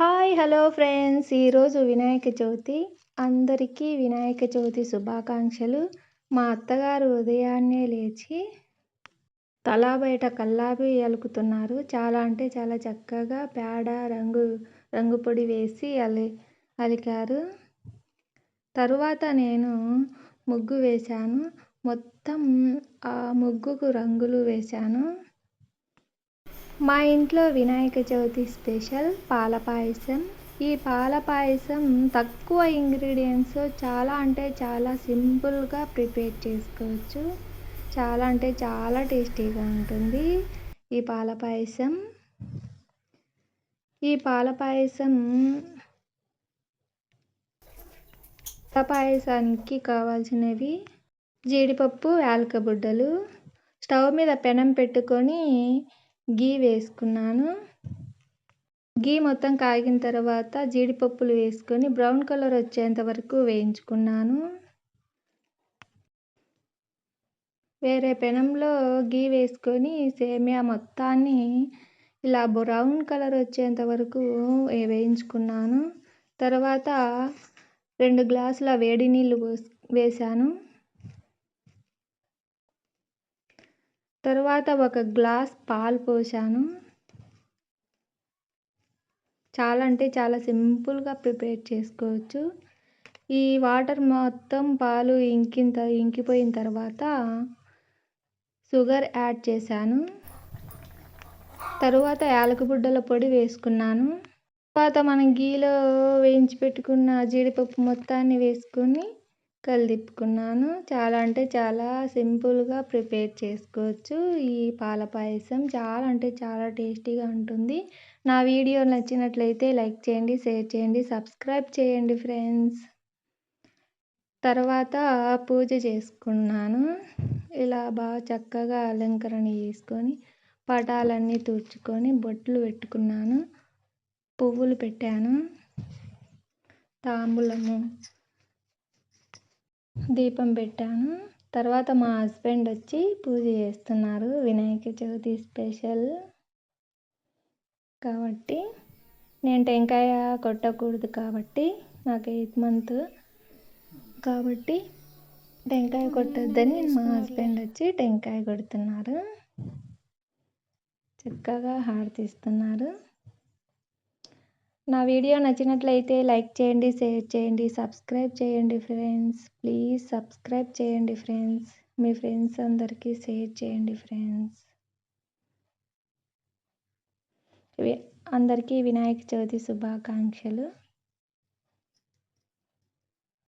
Hi hello friends, ఈరోజు వినాయక చవితి. అందరికీ వినాయక చవితి శుభాకాంక్షలు. మా అత్తగారు ఉదయాన్నే లేచి తలా బయట కల్లాపి అలుకుతున్నారు. చాలా అంటే చాలా చక్కగా పేడ రంగు పొడి వేసి అలికారు. తరువాత నేను ముగ్గు వేశాను. మొత్తం ఆ ముగ్గుకు రంగులు వేశాను. మా ఇంట్లో వినాయక చవితి స్పెషల్ పాల పాయసం. ఈ పాల పాయసం తక్కువ ఇంగ్రీడియంట్స్ చాలా అంటే చాలా సింపుల్గా ప్రిపేర్ చేసుకోవచ్చు. చాలా అంటే చాలా టేస్టీగా ఉంటుంది ఈ పాల పాయసం. ఈ పాయసానికి కావాల్సినవి జీడిపప్పు, యాలక బుడ్డలు. స్టవ్ మీద పెనం పెట్టుకొని గీ వేసుకున్నాను. గీ మొత్తం కాగిన తర్వాత జీడిపప్పులు వేసుకొని బ్రౌన్ కలర్ వచ్చేంత వరకు వేయించుకున్నాను. వేరే పెనంలో గీ వేసుకొని సేమియా మొత్తాన్ని ఇలా బ్రౌన్ కలర్ వచ్చేంత వరకు వేయించుకున్నాను. తర్వాత 2 గ్లాసుల వేడి నీళ్ళు వేశాను. తర్వాత 1 గ్లాస్ పాలు పోసాను. చాలా అంటే చాలా సింపుల్గా ప్రిపేర్ చేసుకోవచ్చు. ఈ వాటర్ మొత్తం పాలు ఇంకిపోయిన తర్వాత షుగర్ యాడ్ చేశాను. తరువాత యాలక బుడ్డల పొడి వేసుకున్నాను. తర్వాత మనం గీలో వేయించి పెట్టుకున్న జీడిపప్పు మొత్తాన్ని వేసుకొని కలిదిప్పుకున్నాను. చాలా అంటే చాలా సింపుల్గా ప్రిపేర్ చేసుకోవచ్చు. ఈ పాల పాయసం చాలా అంటే చాలా టేస్టీగా ఉంటుంది. నా వీడియో నచ్చినట్లయితే లైక్ చేయండి, షేర్ చేయండి, సబ్స్క్రైబ్ చేయండి ఫ్రెండ్స్. తర్వాత పూజ చేసుకున్నాను. ఇలా బాగా చక్కగా అలంకరణ చేసుకొని పటాలన్నీ తుడుచుకొని బొట్లు పెట్టుకున్నాను. పువ్వులు పెట్టాను. తాంబూలము, దీపం పెట్టాను. తర్వాత మా హస్బెండ్ వచ్చి పూజ చేస్తున్నారు. వినాయక చవితి స్పెషల్ కాబట్టి నేను టెంకాయ కొట్టకూడదు కాబట్టి నాకు 8th మంత్ కాబట్టి టెంకాయ కొట్టొద్దని మా హస్బెండ్ వచ్చి టెంకాయ కొడుతున్నారు. చక్కగా హారతిస్తున్నారు. నా వీడియో నచ్చినట్లయితే లైక్ చేయండి, షేర్ చేయండి, సబ్స్క్రైబ్ చేయండి ఫ్రెండ్స్. ప్లీజ్ సబ్స్క్రైబ్ చేయండి ఫ్రెండ్స్. మీ ఫ్రెండ్స్ అందరికీ షేర్ చేయండి ఫ్రెండ్స్. అందరికీ వినాయక చవితి శుభాకాంక్షలు.